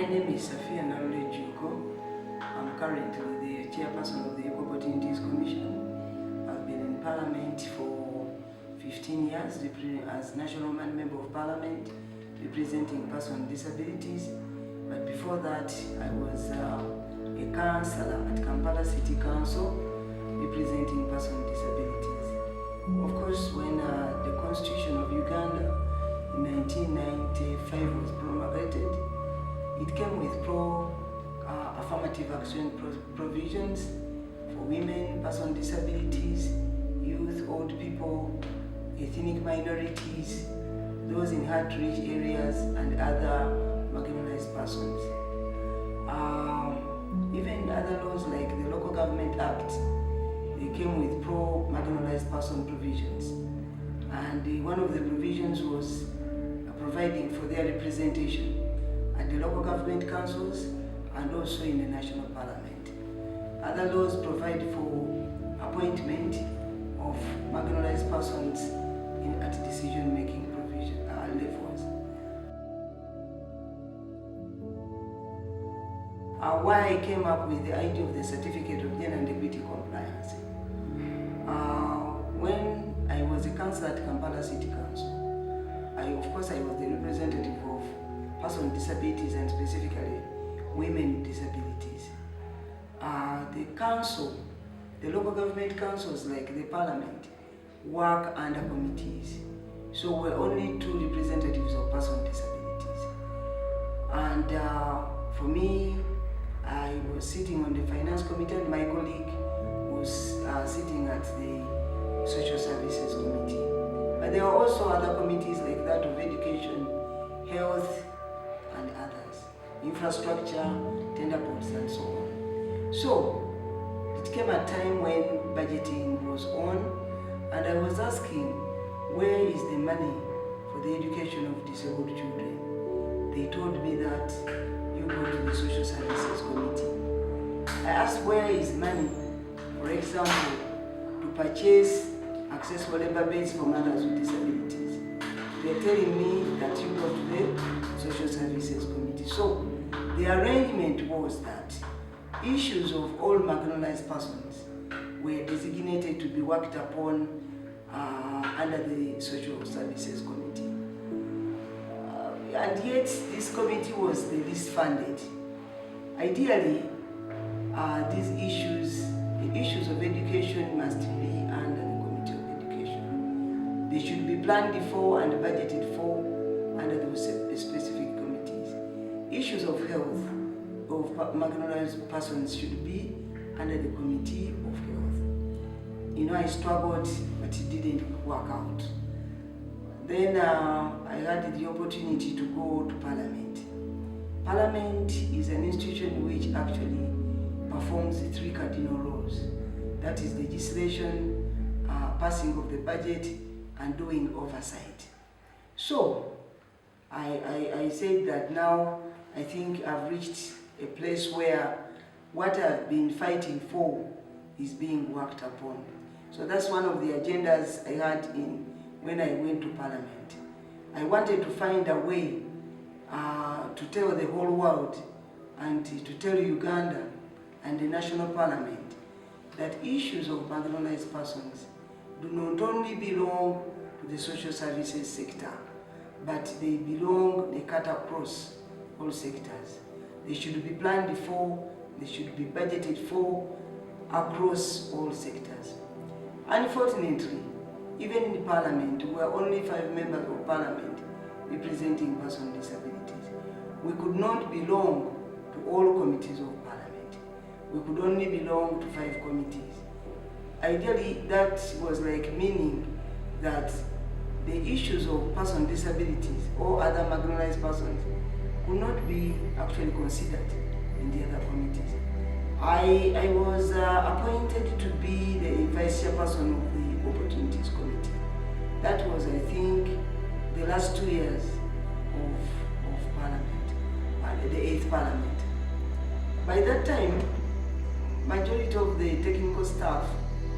name is Safia Juko. I'm currently the chairperson of the Equal Opportunities Commission. I've been in Parliament for 15 years as National Member of Parliament representing persons with disabilities. But before that, I was a councillor at Kampala City Council representing persons with disabilities. Of course, when the Constitution of Uganda in 1995 was promulgated, it came with affirmative action provisions for women, persons with disabilities, youth, old people, ethnic minorities, those in hard-to-reach areas, and other marginalized persons. Even other laws like the Local Government Act, they came with pro-marginalized person provisions. And one of the provisions was providing for their representation at the local government councils and also in the national parliament. Other laws provide for appointment of marginalized persons at decision-making levels. Why I came up with the idea of the Certificate of Gender and Equity Compliance. When I was a councillor at Kampala City Council, of course I was the representative of persons with disabilities and specifically women with disabilities. The council, the local government councils like the parliament, work under committees. So we're only two representatives of persons with disabilities. And for me, I was sitting on the finance committee and my colleague was sitting at the social services committee. But there are also other committees like that of education, health, and others, infrastructure, tender boards, and so on. So it came a time when budgeting was on, and I was asking, where is the money for the education of disabled children? They told me that you go to the social services committee. I asked, where is money, for example, to purchase accessible labor beds for mothers with disabilities? They're telling me that you go to the social services committee. So the arrangement was that issues of all marginalized persons were designated to be worked upon under the social services committee. And yet this committee was the least funded. Ideally, these issues, the issues of education must be under the Committee of Education. They should be planned for and budgeted for under those specific committees. Issues of health of marginalized persons should be under the Committee of Health. You know, I struggled, but it didn't work out. Then I had the opportunity to go to Parliament. Parliament is an institution which actually performs the three cardinal roles. That is legislation, passing of the budget, and doing oversight. So I said that now I think I've reached a place where what I've been fighting for is being worked upon. So that's one of the agendas I had when I went to Parliament. I wanted to find a way to tell the whole world and to tell Uganda and the National Parliament that issues of marginalized persons do not only belong to the social services sector, but they cut across all sectors. They should be planned for, they should be budgeted for across all sectors. Unfortunately, even in Parliament, we are only 5 members of Parliament representing persons with disabilities. We could not belong to all committees of Parliament. We could only belong to 5 committees. Ideally, that was like meaning that the issues of persons with disabilities or other marginalized persons could not be actually considered in the other committees. I was appointed to be the vice chairperson of the Opportunities Committee. That was, I think, the last 2 years of Parliament, the 8th Parliament. By that time, majority of the technical staff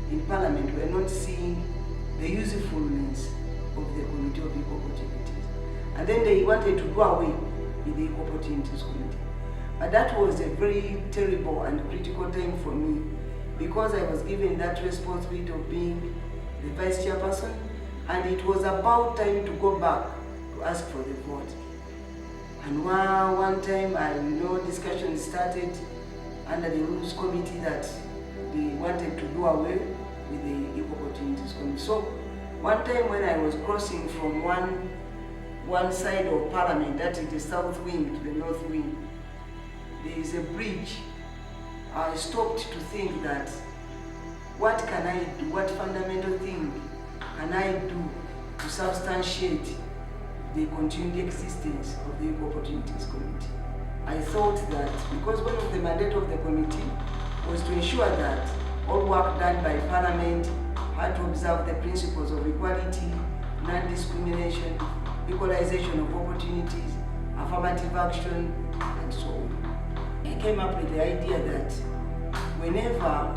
in Parliament were not seeing the usefulness of the Committee of Equal Opportunities. And then they wanted to do away with the Equal Opportunities Committee. But that was a very terrible and critical time for me, because I was given that responsibility of being the vice chairperson, and it was about time to go back to ask for the vote. And one time, discussion started under the Rules Committee that they wanted to do away with the Equal Opportunities Committee. So one time when I was crossing from one side of Parliament, that is the south wing to the north wing, there is a bridge. I stopped to think that, what can I do? What fundamental thing can I do to substantiate the continued existence of the Equal Opportunities Committee? I thought that because one of the mandate of the committee was to ensure that all work done by Parliament had to observe the principles of equality, non-discrimination, equalization of opportunities, affirmative action, and so on. I came up with the idea that whenever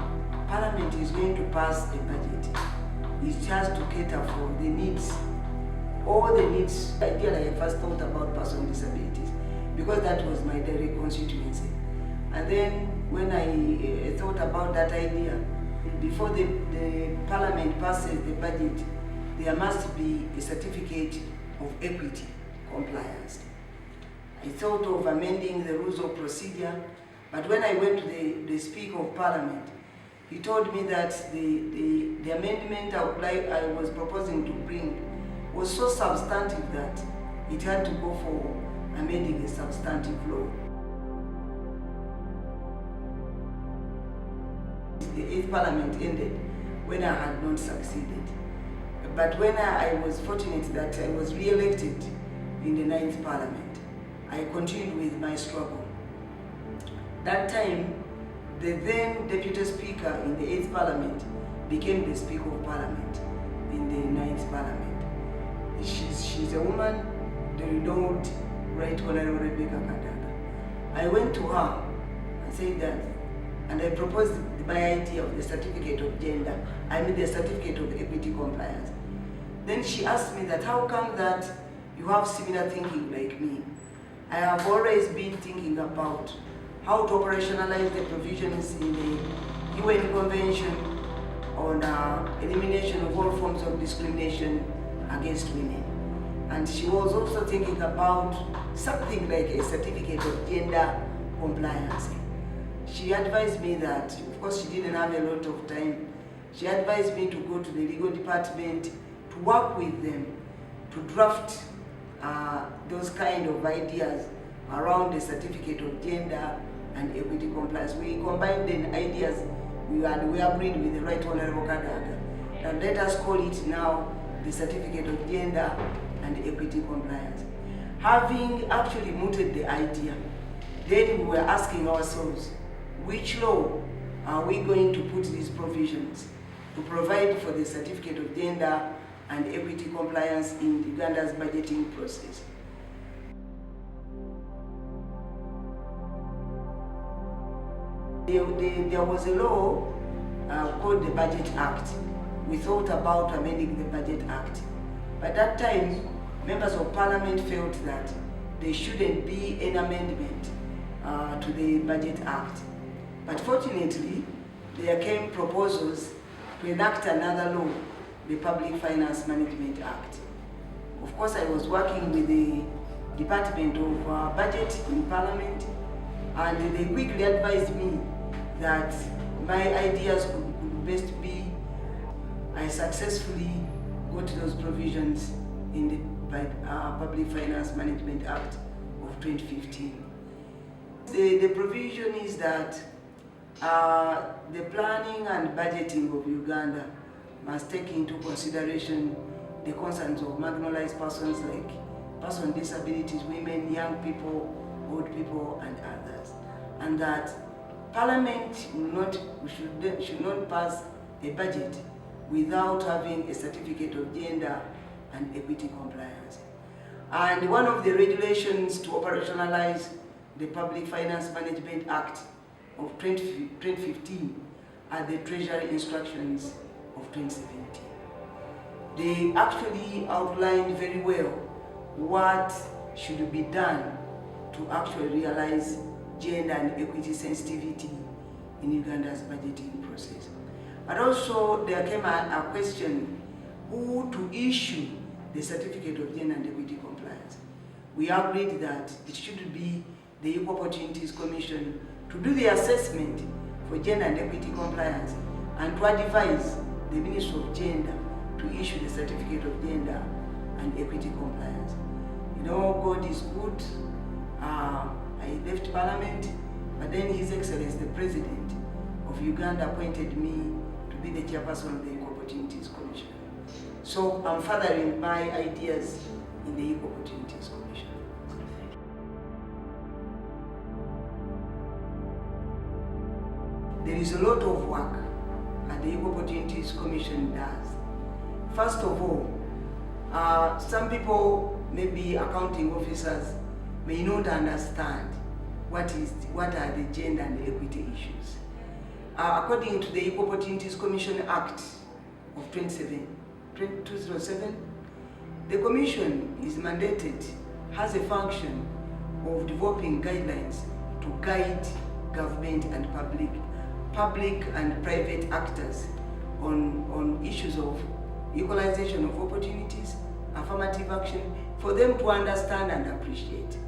Parliament is going to pass a budget, it has to cater for the needs, all the needs. Ideally, I first thought about persons with disabilities, because that was my direct constituency. And then when I thought about that idea, before the Parliament passes the budget, there must be a certificate of equity compliance. I thought of amending the rules of procedure, but when I went to the Speaker of Parliament, he told me that the amendment I was proposing to bring was so substantive that it had to go for amending a substantive law. The 8th Parliament ended when I had not succeeded. But when I was fortunate that I was re-elected in the 9th Parliament, I continued with my struggle. That time, the then Deputy Speaker in the 8th Parliament became the Speaker of Parliament in the 9th Parliament. She's a woman, the renowned Right Honorable Rebecca Kadaga. I went to her and said that, and I proposed my idea of the certificate of gender, the certificate of equity compliance. Then she asked me that, how come that you have similar thinking like me? I have always been thinking about how to operationalize the provisions in the UN Convention on elimination of all forms of discrimination against women. And she was also thinking about something like a certificate of gender compliance. She advised me that, of course she didn't have a lot of time, she advised me to go to the legal department to work with them to draft those kind of ideas around the certificate of gender and equity compliance. We combined the ideas we agreed with the Right Honorable Kadaga, and let us call it now the certificate of gender and equity compliance. Having actually mooted the idea, then we were asking ourselves, which law are we going to put these provisions to provide for the certificate of gender and equity compliance in Uganda's budgeting process? There was a law called the Budget Act. We thought about amending the Budget Act. By that time, members of Parliament felt that there shouldn't be an amendment to the Budget Act. But fortunately, there came proposals to enact another law, the Public Finance Management Act. Of course, I was working with the Department of Budget in Parliament, and they quickly advised me that my ideas could best be I successfully got those provisions in the Public Finance Management Act of 2015. The provision is that the planning and budgeting of Uganda must take into consideration the concerns of marginalized persons like persons with disabilities, women, young people, old people, and others. And that Parliament should not pass a budget without having a certificate of gender and equity compliance. And one of the regulations to operationalize the Public Finance Management Act of 2015 are the Treasury Instructions of 2017. They actually outlined very well what should be done to actually realize gender and equity sensitivity in Uganda's budgeting process. But also there came a question who to issue the certificate of gender and equity compliance. We agreed that it should be the Equal Opportunities Commission to do the assessment for gender and equity compliance and to advise the Ministry of Gender to issue the certificate of gender and equity compliance. You know, God is good. I left Parliament, but then His Excellency, the President of Uganda, appointed me to be the chairperson of the Equal Opportunities Commission. So I'm furthering my ideas in the Equal Opportunities Commission. There is a lot of work that the Equal Opportunities Commission does. First of all, some people, maybe accounting officers, may not understand what are the gender and equity issues. According to the Equal Opportunities Commission Act of 2007, the Commission is mandated, has a function of developing guidelines to guide government and public and private actors on issues of equalization of opportunities, affirmative action, for them to understand and appreciate.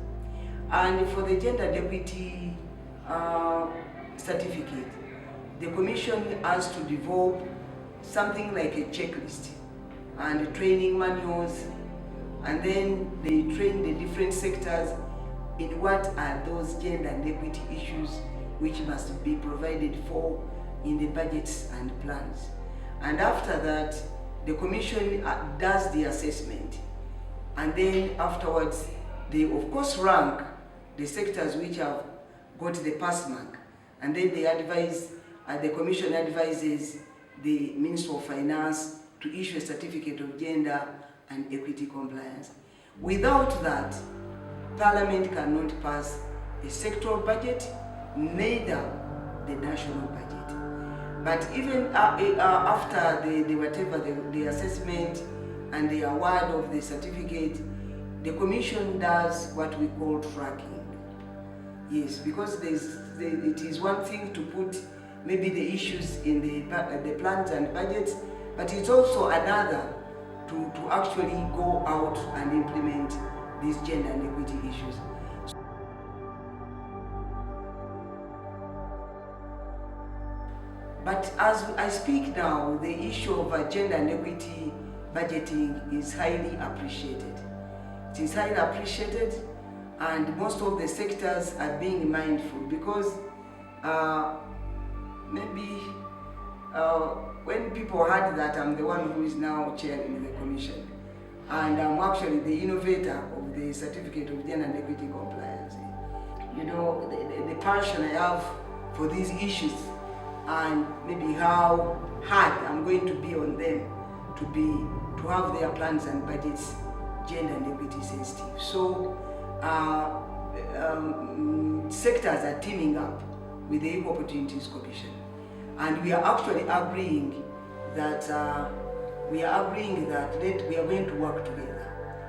And for the gender and equity certificate, the Commission has to develop something like a checklist and training manuals, and then they train the different sectors in what are those gender and equity issues which must be provided for in the budgets and plans. And after that, the Commission does the assessment, and then afterwards they of course rank the sectors which have got the pass mark, and then they advise, the Commission advises the Minister of Finance to issue a certificate of gender and equity compliance. Without that, Parliament cannot pass a sectoral budget, neither the national budget. But even after the assessment and the award of the certificate, the Commission does what we call tracking. Yes, because it is one thing to put maybe the issues in the plans and budgets, but it's also another to actually go out and implement these gender and equity issues. But as I speak now, the issue of gender and equity budgeting is highly appreciated. It is highly appreciated, and most of the sectors are being mindful, because when people heard that I'm the one who is now chairing the commission, and I'm actually the innovator of the certificate of gender and equity compliance, you know, the passion I have for these issues, and maybe how hard I'm going to be on them to have their plans and budgets gender and equity sensitive. So sectors are teaming up with the Equal Opportunities Commission, and we are actually agreeing that we are going to work together,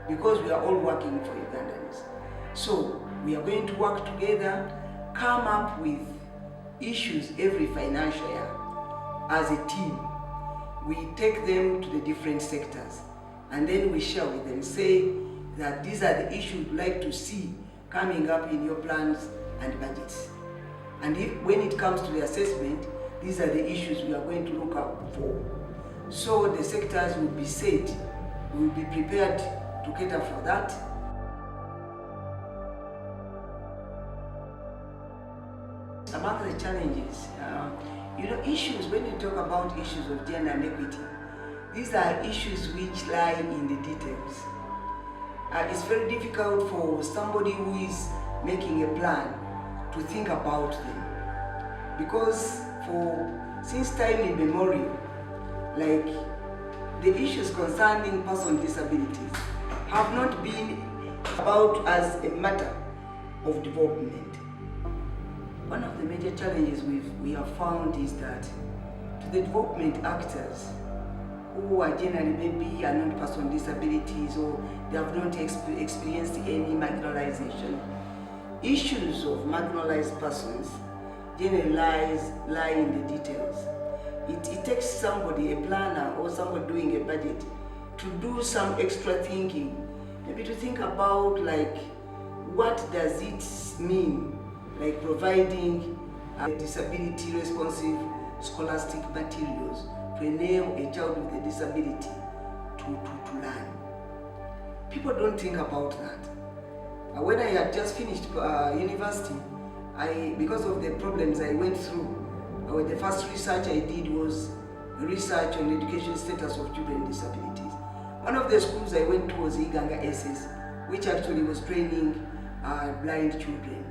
because we are all working for Ugandans. So we are going to work together, come up with issues every financial year as a team. We take them to the different sectors, and then we share with them, say that these are the issues we'd like to see coming up in your plans and budgets. And when it comes to the assessment, these are the issues we are going to look out for. So the sectors will be set, we will be prepared to cater for that. Among the challenges, issues, when you talk about issues of gender and equity, these are issues which lie in the details. It's very difficult for somebody who is making a plan to think about them, because since time immemorial, like the issues concerning persons with disabilities have not been about as a matter of development. One of the major challenges we have found is that to the development actors who are generally maybe are not persons with disabilities, or they have not experienced any marginalization, issues of marginalized persons generally lie in the details. It takes somebody, a planner or somebody doing a budget, to do some extra thinking, maybe to think about like what does it mean, like providing disability responsive scholastic materials to enable a child with a disability to learn. People don't think about that. When I had just finished university, because of the problems I went through, the first research I did was research on education status of children with disabilities. One of the schools I went to was Ouganda SS, which actually was training blind children.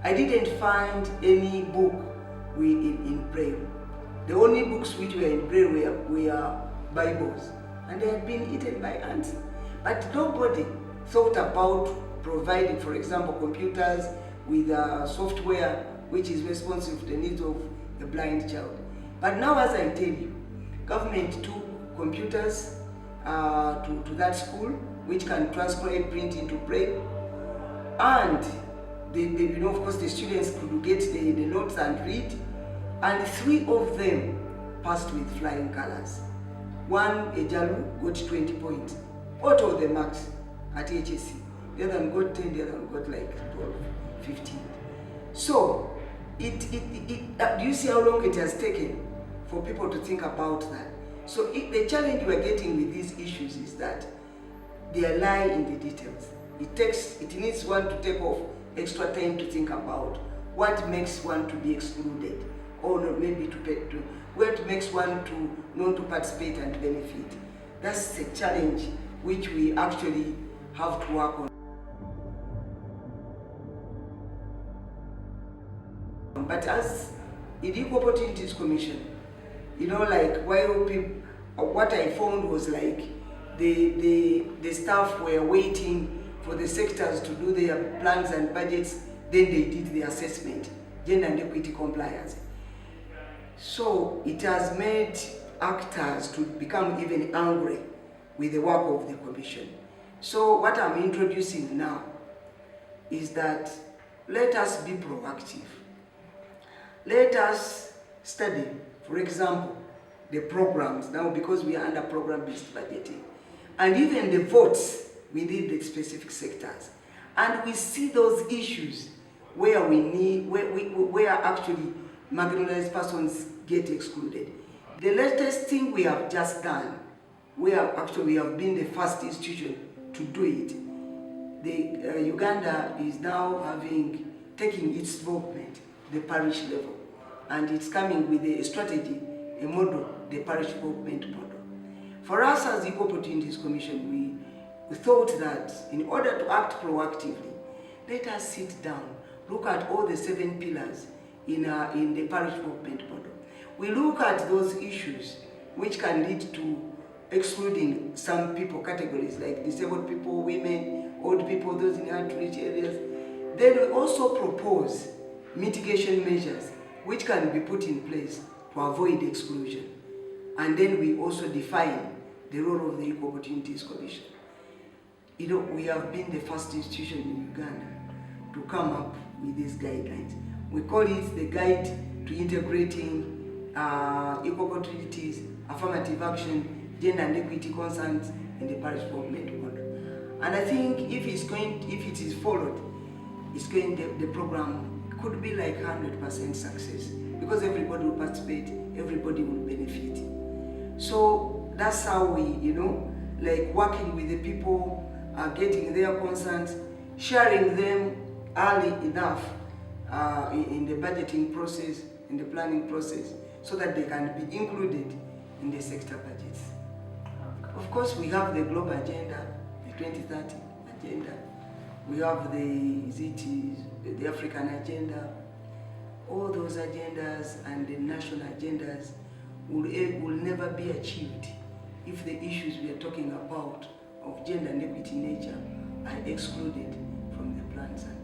I didn't find any book in Braille. The only books which were in Braille were Bibles, and they had been eaten by ants. But nobody thought about providing, for example, computers with software which is responsive to the needs of a blind child. But now, as I tell you, government took computers to that school which can transcribe print into Braille, and of course the students could get the notes and read, and 3 of them passed with flying colors. One, Ejalu, got 20 points out of the marks at HSC. The other one got 10, the other one got like 12, 15. So, do you see how long it has taken for people to think about that? So the challenge we are getting with these issues is that they lie in the details. It needs one to take off extra time to think about what makes one to be excluded, or maybe what makes one to not to participate and benefit. That's the challenge which we actually have to work on. But as in the Equal Opportunities Commission, like what I found was like the staff were waiting for the sectors to do their plans and budgets, then they did the assessment, gender and equity compliance. So it has made actors to become even angry with the work of the commission. So what I'm introducing now is that let us be proactive. Let us study, for example, the programs now, because we are under program-based budgeting, and even the votes within the specific sectors. And we see those issues where where actually marginalized persons get excluded. The latest thing we have just done, we have been the first institution to do it. Uganda is now taking its development to the parish level, and it's coming with a strategy, a model, the parish development model. For us as the Equal Opportunities Commission, we thought that in order to act proactively, let us sit down, look at all the 7 pillars in the parish development model. We look at those issues which can lead to excluding some people, categories like disabled people, women, old people, those in hard-to-reach areas. Then we also propose mitigation measures which can be put in place to avoid exclusion. And then we also define the role of the Equal Opportunities Commission. We have been the first institution in Uganda to come up with these guidelines. We call it the Guide to Integrating Equal Opportunities, Affirmative Action, Gender and Equity Concerns in the Parish Development Model. And I think if it is followed, the program could be like 100% success, because everybody will participate, everybody will benefit. So that's how we, like working with the people, getting their concerns, sharing them early enough in the budgeting process, in the planning process, so that they can be included in the sector budgets. Of course, we have the global agenda, the 2030 agenda. We have the African agenda. All those agendas and the national agendas will never be achieved if the issues we are talking about of gender and equity nature are excluded from the plans and